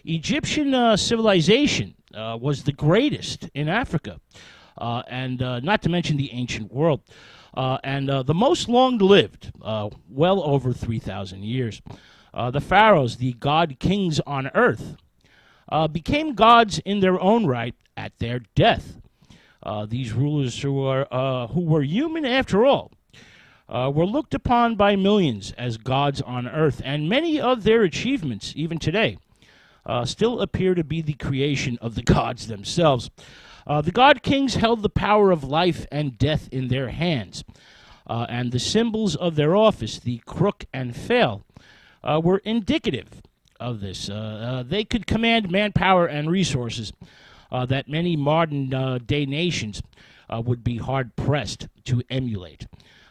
Egyptian civilization was the greatest in Africa, and not to mention the ancient world, and the most long-lived, well over 3,000 years. The pharaohs, the god kings on earth, became gods in their own right at their death. These rulers who were human after all were looked upon by millions as gods on earth, and many of their achievements, even today, still appear to be the creation of the gods themselves. The god kings held the power of life and death in their hands, and the symbols of their office, the crook and fail, were indicative of this. They could command manpower and resources that many modern-day nations would be hard-pressed to emulate.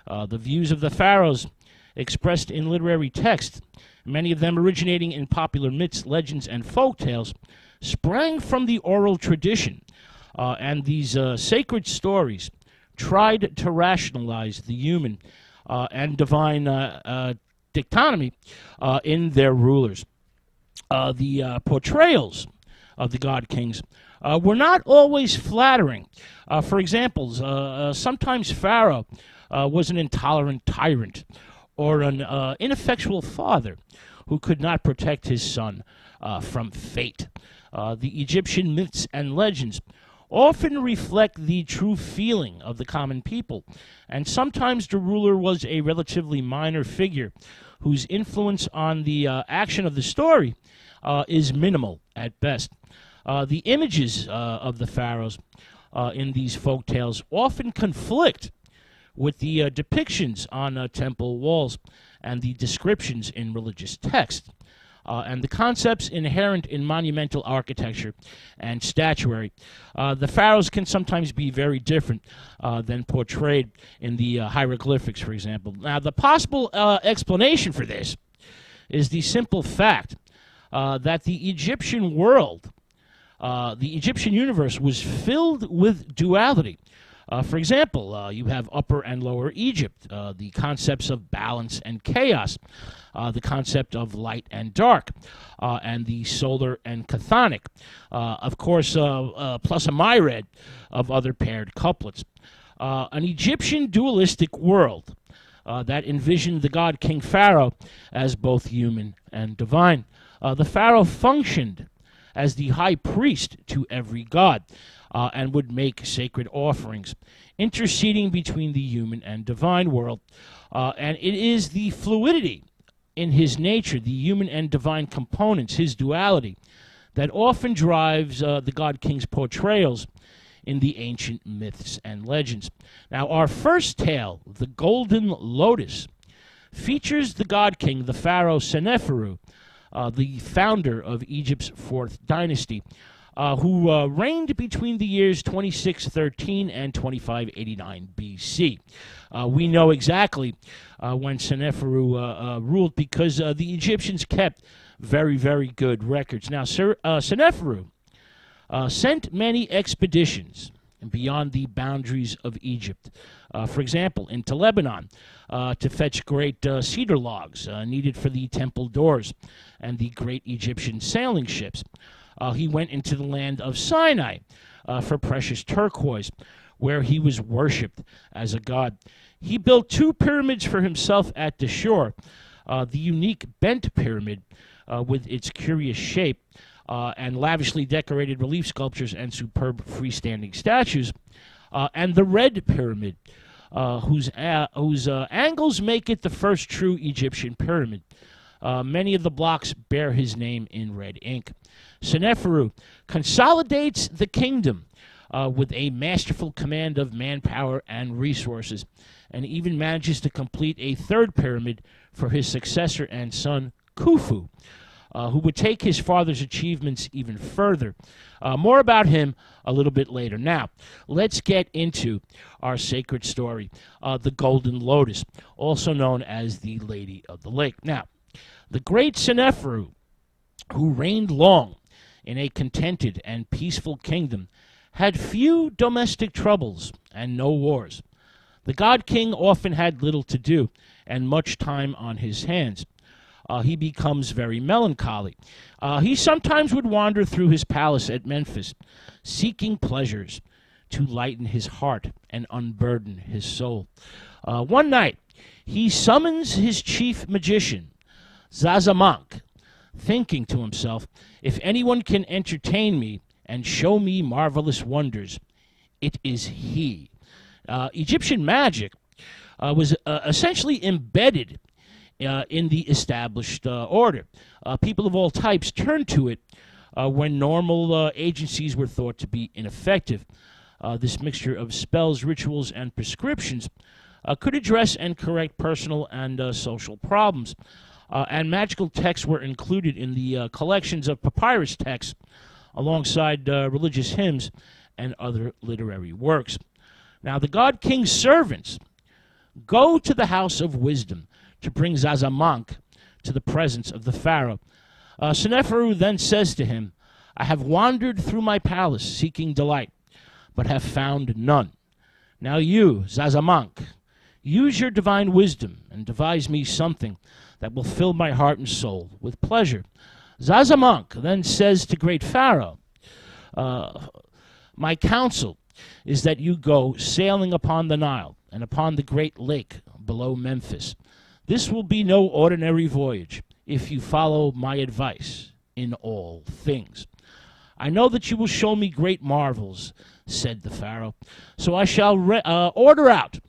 The views of the pharaohs expressed in literary text, many of them originating in popular myths, legends, and folk tales, sprang from the oral tradition, and these sacred stories tried to rationalize the human and divine dichotomy in their rulers. The portrayals of the god kings were not always flattering. For example, sometimes Pharaoh was an intolerant tyrant or an ineffectual father who could not protect his son from fate. The Egyptian myths and legends often reflect the true feeling of the common people, and sometimes the ruler was a relatively minor figure whose influence on the action of the story is minimal at best. The images of the pharaohs in these folk tales often conflict with the depictions on temple walls and the descriptions in religious text. And the concepts inherent in monumental architecture and statuary. The pharaohs can sometimes be very different than portrayed in the hieroglyphics, for example. Now, the possible explanation for this is the simple fact that the Egyptian world, the Egyptian universe, was filled with duality. For example, you have Upper and Lower Egypt, the concepts of balance and chaos, the concept of light and dark, and the solar and chthonic, of course, plus a myriad of other paired couplets. An Egyptian dualistic world that envisioned the god King Pharaoh as both human and divine. The pharaoh functioned as the high priest to every god, and would make sacred offerings, interceding between the human and divine world. And it is the fluidity in his nature, the human and divine components, his duality, that often drives the god king's portrayals in the ancient myths and legends. Now, our first tale, the Golden Lotus, features the god king, the pharaoh Seneferu, the founder of Egypt's fourth dynasty, who reigned between the years 2613 and 2589 BC. We know exactly when Seneferu ruled because the Egyptians kept very, very good records. Now, Seneferu sent many expeditions beyond the boundaries of Egypt. For example, into Lebanon, to fetch great cedar logs needed for the temple doors and the great Egyptian sailing ships. He went into the land of Sinai for precious turquoise, where he was worshipped as a god. He built 2 pyramids for himself at the shore, the unique bent pyramid with its curious shape and lavishly decorated relief sculptures and superb freestanding statues, and the red pyramid, whose angles make it the first true Egyptian pyramid. Many of the blocks bear his name in red ink. Seneferu consolidates the kingdom with a masterful command of manpower and resources, and even manages to complete a 3rd pyramid for his successor and son, Khufu, who would take his father's achievements even further. More about him a little bit later. Now, let's get into our sacred story, the Golden Lotus, also known as the Lady of the Lake. Now, the great Seneferu, who reigned long in a contented and peaceful kingdom, had few domestic troubles and no wars. The god king often had little to do and much time on his hands. he becomes very melancholy. He sometimes would wander through his palace at Memphis, seeking pleasures to lighten his heart and unburden his soul. One night, he summons his chief magician, Zazamank, thinking to himself, if anyone can entertain me and show me marvelous wonders, it is he. Egyptian magic was essentially embedded in the established order. People of all types turned to it when normal agencies were thought to be ineffective. This mixture of spells, rituals, and prescriptions could address and correct personal and social problems. And magical texts were included in the collections of papyrus texts alongside religious hymns and other literary works. Now, the god king's servants go to the house of wisdom to bring Zazamank to the presence of the pharaoh. Seneferu then says to him, I have wandered through my palace seeking delight, but have found none. Now you, Zazamank, use your divine wisdom and devise me something that will fill my heart and soul with pleasure. Zazamank then says to great Pharaoh, my counsel is that you go sailing upon the Nile and upon the great lake below Memphis. This will be no ordinary voyage if you follow my advice in all things. I know that you will show me great marvels, said the Pharaoh, so I shall order out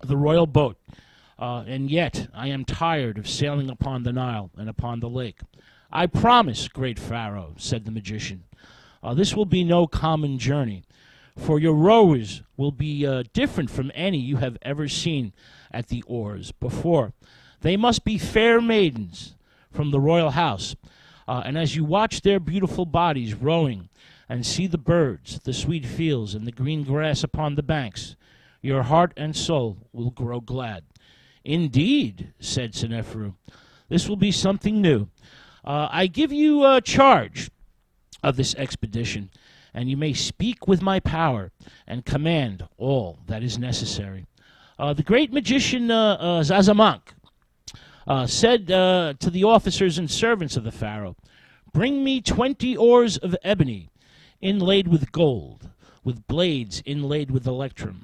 the royal boat. And yet I am tired of sailing upon the Nile and upon the lake. I promise, great Pharaoh, said the magician, this will be no common journey, for your rowers will be different from any you have ever seen at the oars before. They must be fair maidens from the royal house, and as you watch their beautiful bodies rowing and see the birds, the sweet fields, and the green grass upon the banks, your heart and soul will grow glad. Indeed, said Seneferu, this will be something new. I give you charge of this expedition, and you may speak with my power and command all that is necessary. The great magician Zazamank said to the officers and servants of the pharaoh, bring me 20 oars of ebony inlaid with gold, with blades inlaid with electrum,